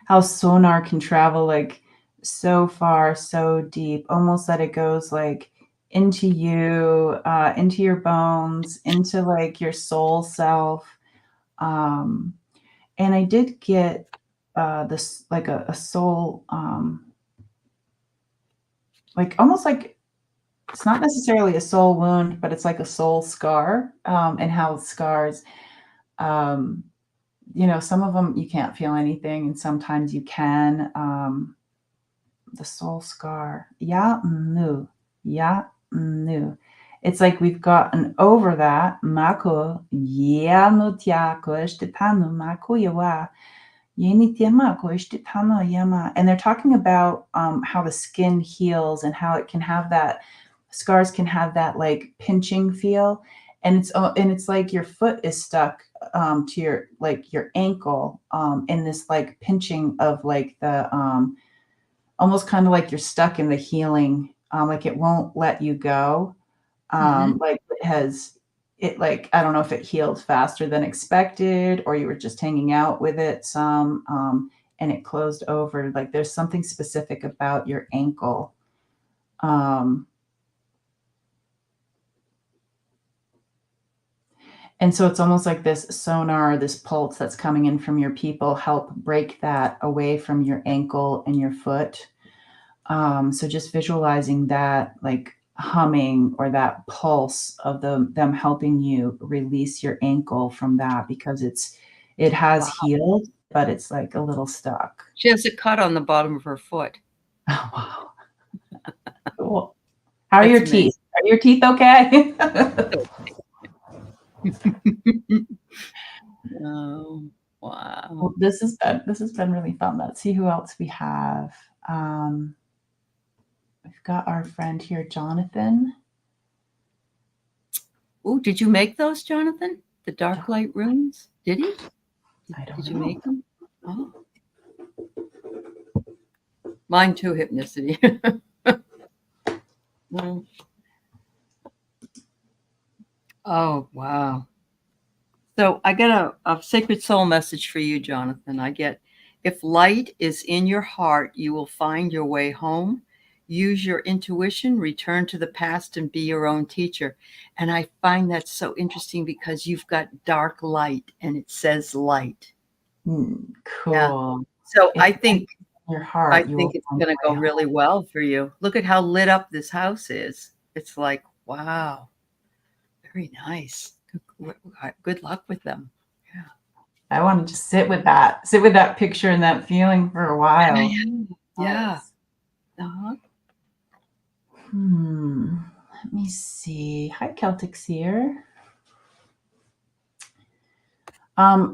how sonar can travel like so far, so deep, almost that it goes like into you, into your bones, into like your soul self. And I did get this like a soul, like almost like it's not necessarily a soul wound, but it's like a soul scar, and how scars, um, some of them you can't feel anything, and sometimes you can. The soul scar, ya nu, ya nu. It's like we've gotten over that. Mako ya no tia koeshtipanu mako yawa. And they're talking about how the skin heals and how it can have that scars can have that like pinching feel, and it's like your foot is stuck to your ankle, in this like pinching of like the almost kind of like you're stuck in the healing, like it won't let you go, like it I don't know if it healed faster than expected or you were just hanging out with it some, and it closed over. Like there's something specific about your ankle. And so it's almost like this sonar, this pulse that's coming in from your people, help break that away from your ankle and your foot. So just visualizing that like humming or that pulse of them helping you release your ankle from that, because it has healed, but it's like a little stuck. She has a cut on the bottom of her foot. Oh, wow. Cool. How are your teeth? Are your teeth okay? Oh, wow. Well, this has been really fun. Let's see who else we have. We've got our friend here, Jonathan. Oh, did you make those, Jonathan? The dark light runes? Did he? I don't know. Did you make them? Oh. Mine too, Hypnicity. Oh, wow. So I get a sacred soul message for you, Jonathan. I get, if light is in your heart, you will find your way home. Use your intuition, return to the past, and be your own teacher. And I find that so interesting because you've got dark light and it says light. Cool. Yeah. So I think it's going to go really well for you. Look at how lit up this house is. It's like, wow, very nice. Good luck with them. Yeah. I want to just sit with that picture and that feeling for a while. Yeah. Uh-huh. Let me see. Hi, Celtic Seer.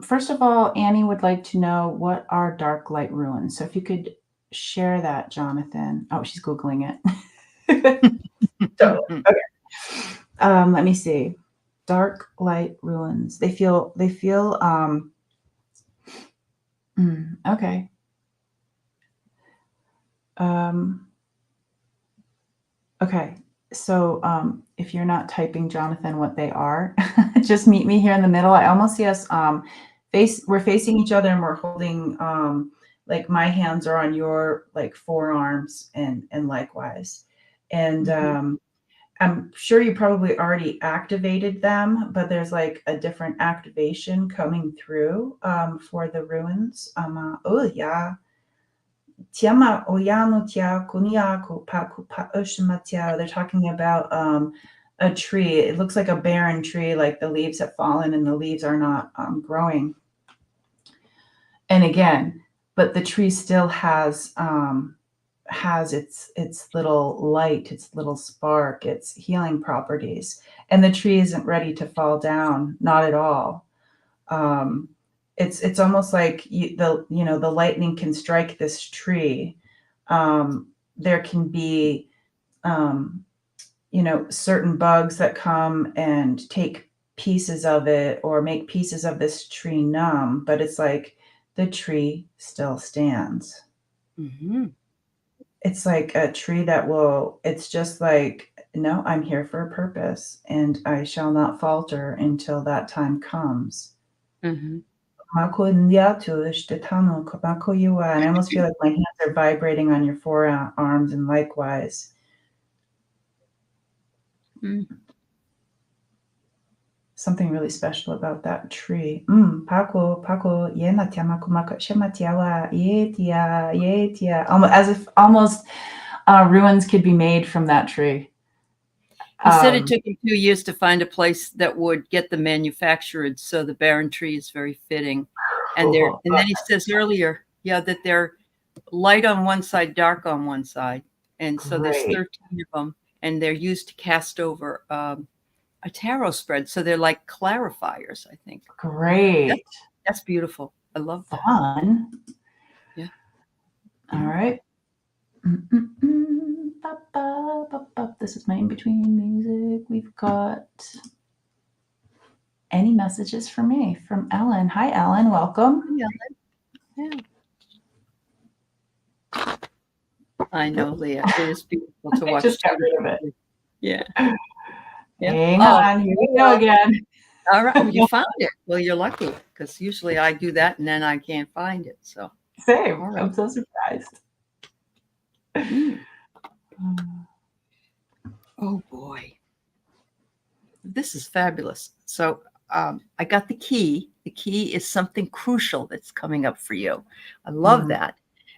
First of all, Annie would like to know what are dark light ruins. So if you could share that, Jonathan. Oh, she's Googling it. Okay. Let me see. Dark light ruins. They feel okay. Okay. So if you're not typing, Jonathan, what they are, just meet me here in the middle. I almost see us we're facing each other and we're holding like my hands are on your like forearms and likewise. And I'm sure you probably already activated them, but there's like a different activation coming through for the ruins. Oh yeah. They're talking about a tree. It looks like a barren tree, like the leaves have fallen and the leaves are not growing. And again, but the tree still has its little light, its little spark, its healing properties. And the tree isn't ready to fall down, not at all. It's almost like the lightning can strike this tree. There can be certain bugs that come and take pieces of it or make pieces of this tree numb, but it's like the tree still stands. Mm-hmm. It's like a tree it's just like, no, I'm here for a purpose and I shall not falter until that time comes. Mm-hmm. And I almost feel like my hands are vibrating on your forearms and likewise. Mm. Something really special about that tree. Paco, yena tiama kumaka shematiawa, yetia. As if ruins could be made from that tree. He said it took him 2 years to find a place that would get them manufactured, so the barren tree is very fitting. And then he says earlier, that they're light on one side, dark on one side. And so there's 13 of them, and they're used to cast over a tarot spread. So they're like clarifiers, I think. Great. That's beautiful. I love that. Fun. Yeah. All right. This is my in-between music. We've got any messages for me from Ellen. Hi, Ellen. Welcome. Hi, Ellen. Yeah. I know, Leah. It is beautiful to watch. Just got rid of it. Yeah. Hang on. Here we go again. All right. Well, you found it. Well, you're lucky because usually I do that and then I can't find it. So same. Right. I'm so surprised. Oh boy, this is fabulous. So I got the key. The key is something crucial that's coming up for you. I love that.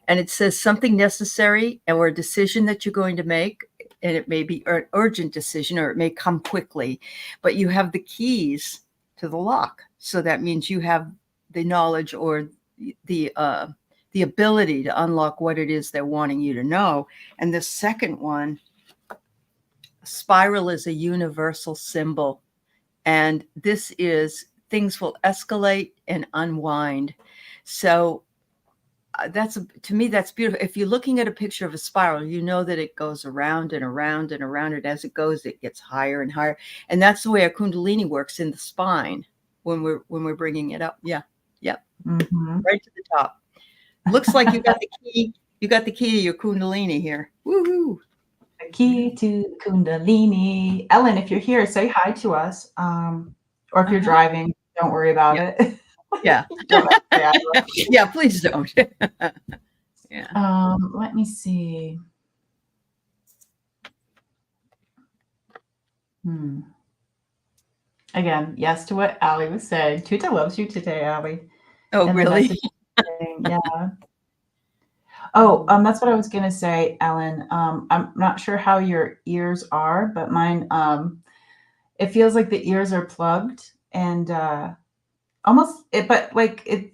And it says something necessary or a decision that you're going to make. And it may be an urgent decision or it may come quickly, but you have the keys to the lock. So that means you have the knowledge or the ability to unlock what it is they're wanting you to know. And the second one, spiral is a universal symbol. And this is things will escalate and unwind. So to me, that's beautiful. If you're looking at a picture of a spiral, you know that it goes around and around and around. And as it goes, it gets higher and higher. And that's the way our Kundalini works in the spine when we're bringing it up. Yeah. Yep. Mm-hmm. Right to the top. Looks like you got the key. You got the key to your Kundalini here. Woohoo! The key to Kundalini. Ellen, if you're here, say hi to us. Or if you're driving, don't worry about it. Yeah. Yeah, please don't. Yeah. Let me see. Again, yes to what Aley was saying. Tutah loves you today, Aley. Oh, and really? Yeah. Oh, that's what I was gonna say, Ellen. I'm not sure how your ears are, but mine, it feels like the ears are plugged and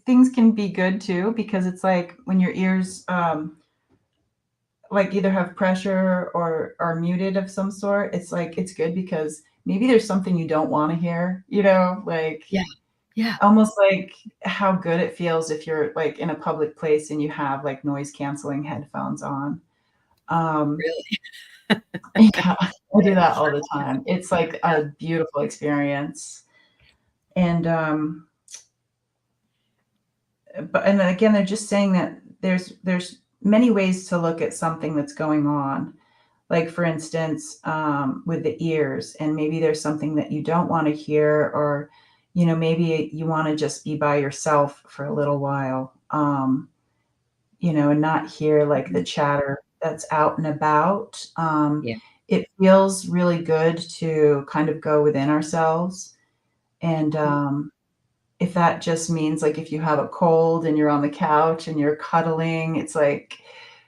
things can be good too, because it's like when your ears like either have pressure or are muted of some sort, it's like it's good because maybe there's something you don't want to hear, like yeah, almost like how good it feels if you're like in a public place and you have like noise canceling headphones on. Really? Yeah, I do that all the time. It's like a beautiful experience. And and again, they're just saying that there's many ways to look at something that's going on. Like for instance, with the ears, and maybe there's something that you don't want to hear, or maybe you want to just be by yourself for a little while, and not hear like the chatter that's out and about. It feels really good to kind of go within ourselves. And if that just means like if you have a cold and you're on the couch and you're cuddling, it's like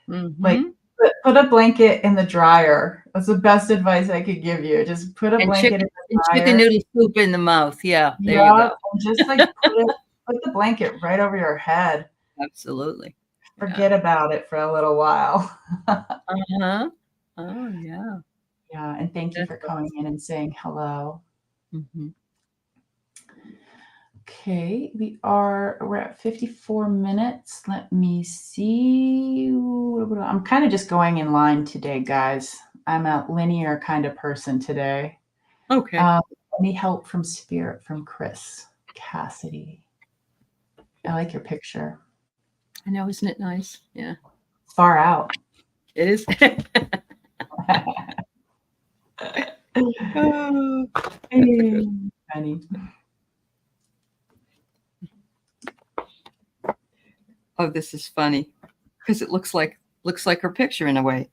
put a blanket in the dryer. That's the best advice I could give you. Just put a blanket in the dryer. Chicken noodle soup in the mouth. Yeah, there you go. And just like put the blanket right over your head. Absolutely. Forget about it for a little while. Oh, yeah. Yeah, and thank you for coming in and saying hello. Okay, we're at 54 minutes. Let me see. I'm kind of just going in line today, guys. I'm a linear kind of person today. Okay. Any help from spirit from Chris Cassidy? I like your picture. I know, isn't it nice? Yeah. Far out. It is. Oh. Funny. Oh, this is funny because it looks like her picture in a way.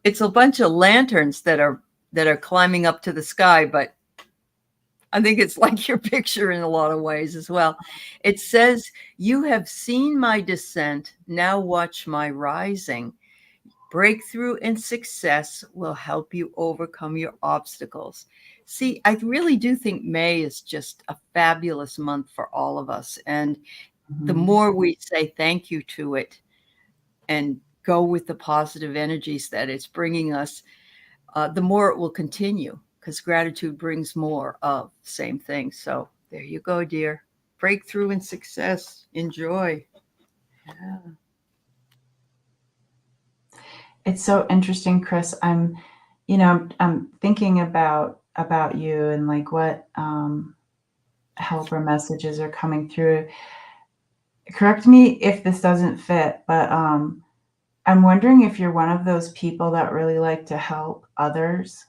It's a bunch of lanterns that are climbing up to the sky, but I think it's like your picture in a lot of ways as well. It says, "You have seen my descent, now watch my rising. Breakthrough and success will help you overcome your obstacles." See, I really do think May is just a fabulous month for all of us. And the more we say thank you to it and go with the positive energies that it's bringing us, the more it will continue, because gratitude brings more of the same thing. So there you go, dear. Breakthrough and success. Enjoy. Yeah. It's so interesting, Chris. I'm thinking about you and like what helper messages are coming through. Correct me if this doesn't fit, but I'm wondering if you're one of those people that really like to help others.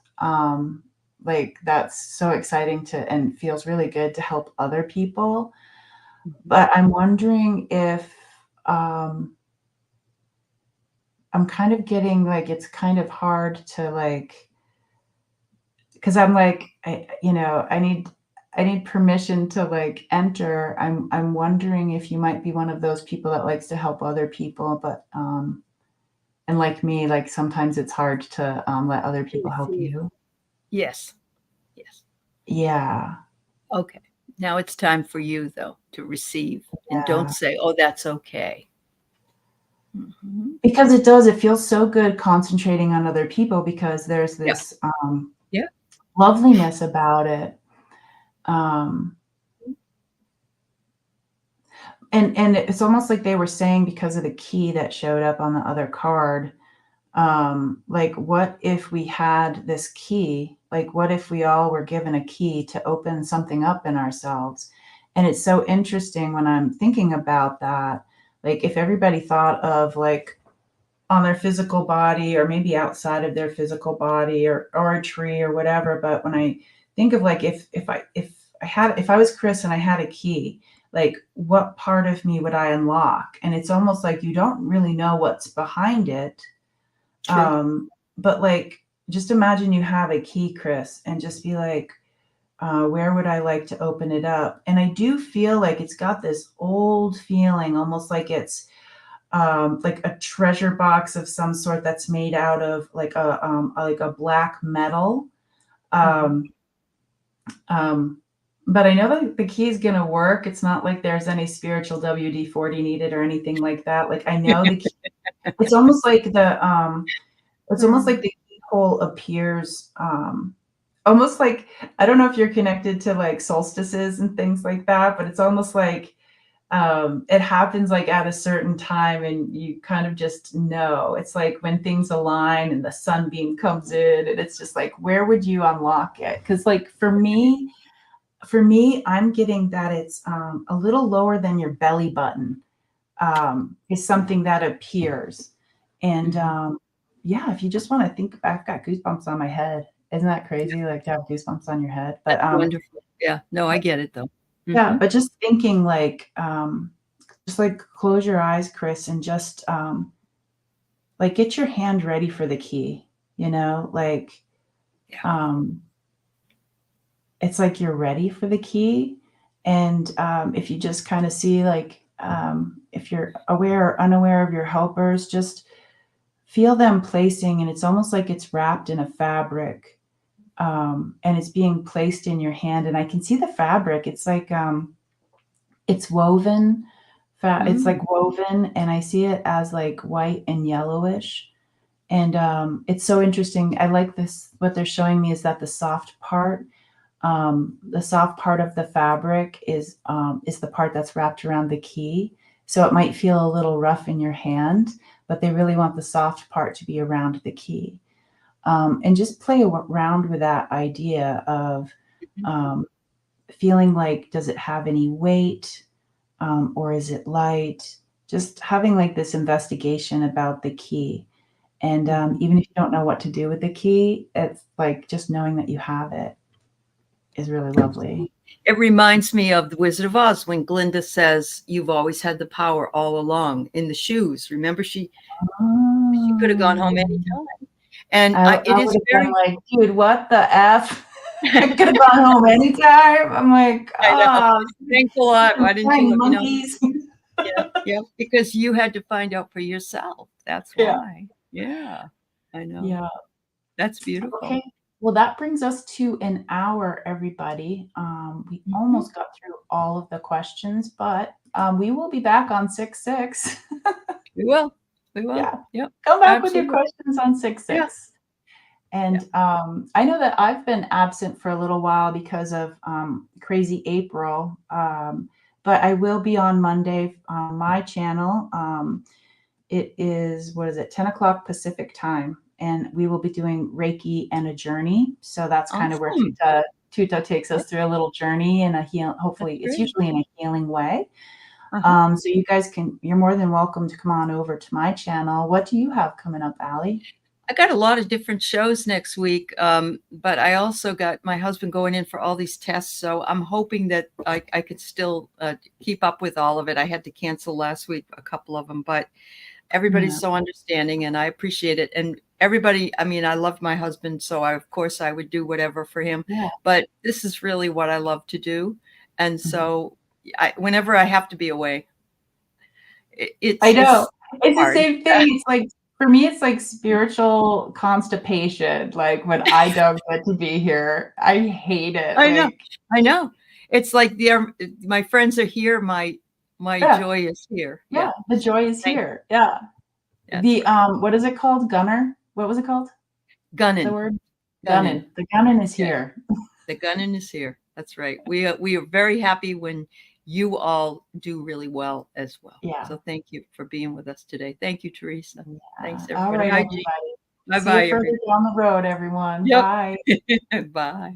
Like that's so exciting and feels really good to help other people. But I'm wondering if I'm kind of getting like it's kind of hard to like, because I'm like I need permission to like enter. I'm wondering if you might be one of those people that likes to help other people, but and like me, like sometimes it's hard to let other people help you. Yes. Yes. Yeah. Okay. Now it's time for you, though, to receive. And Yeah. don't say, "Oh, that's okay." Because it feels so good concentrating on other people because there's this Yeah. loveliness about it. And it's almost like they were saying, because of the key that showed up on the other card, like, what if we had this key? Like, what if we all were given a key to open something up in ourselves? And it's so interesting when I'm thinking about that. Like, if everybody thought of like on their physical body or maybe outside of their physical body or a tree or whatever. But when I think of like, if I was Chris and I had a key, like what part of me would I unlock? And it's almost like you don't really know what's behind it. True. But like, just imagine you have a key, Chris, and just be like, where would I like to open it up? And I do feel like it's got this old feeling, almost like a treasure box of some sort that's made out of like a black metal. But I know that the key is gonna work. It's not like there's any spiritual WD-40 needed or anything like that. Like I know the key. It's almost like the keyhole appears almost like, I don't know if you're connected to like solstices and things like that, but it's almost like it happens like at a certain time and you kind of just know. It's like when things align and the sunbeam comes in and it's just like, where would you unlock it? Because like for me, I'm getting that it's a little lower than your belly button is something that appears. And yeah, if you just want to think back, I've got goosebumps on my head. Isn't that crazy? Like to have goosebumps on your head. But That's wonderful. Yeah. No, I get it, though. yeah, but just thinking like, just like close your eyes, Chris, and just like get your hand ready for the key, like it's like you're ready for the key. And if you just kind of see like if you're aware or unaware of your helpers, just feel them placing, and it's almost like it's wrapped in a fabric and it's being placed in your hand. And I can see the fabric. It's like it's woven. It's like woven, and I see it as like white and yellowish. And it's so interesting. I like this. What they're showing me is that the soft part The soft part of the fabric is the part that's wrapped around the key. So it might feel a little rough in your hand, but they really want the soft part to be around the key. And just play around with that idea of feeling like, does it have any weight, or is it light? Just having like this investigation about the key. And even if you don't know what to do with the key, it's like just knowing that you have it is really lovely. It reminds me of The Wizard of Oz when Glinda says, "You've always had the power all along," in the shoes. Remember, she could have gone home anytime. And I it is would have very. been like, dude, what the F? I could have gone home anytime. I'm like, I know. oh, Thanks a lot. Why didn't you let me know? monkeys? Yeah, because you had to find out for yourself. That's Yeah. why. Yeah, I know. Yeah. That's beautiful. Okay. Well, that brings us to an hour, everybody. We almost got through all of the questions, but we will be back on 6/6. We will. Yeah. Yep. Come back Absolutely. with your questions on 6/6. Yeah. And I know that I've been absent for a little while because of crazy April, but I will be on Monday on my channel. It is, 10 o'clock Pacific time, and we will be doing Reiki and a journey. So that's kind of where Tutah takes us through a little journey and hopefully it's usually in a healing way. So you guys you're more than welcome to come on over to my channel. What do you have coming up, Aley? I got a lot of different shows next week, but I also got my husband going in for all these tests. So I'm hoping that I could still keep up with all of it. I had to cancel last week, a couple of them, but everybody's so understanding and I appreciate it. And everybody, I mean, I love my husband, so of course I would do whatever for him, but this is really what I love to do. And so whenever I have to be away, I know. It's hard. the same thing. It's like, for me, it's like spiritual constipation. Like when I don't get to be here, I hate it. I know. It's like my friends are here. My joy is here. Yeah. The joy is here. Yeah. The what is it called? Gunner? What was it called? Gunnin. The word Gunnin. The Gunnin is here. The Gunnin is here. That's right. We are very happy when you all do really well as well. Yeah. So thank you for being with us today. Thank you, Teresa. Yeah. Thanks, everybody. All right, everybody. Bye-bye. See you further down the road, everyone. Bye. Bye.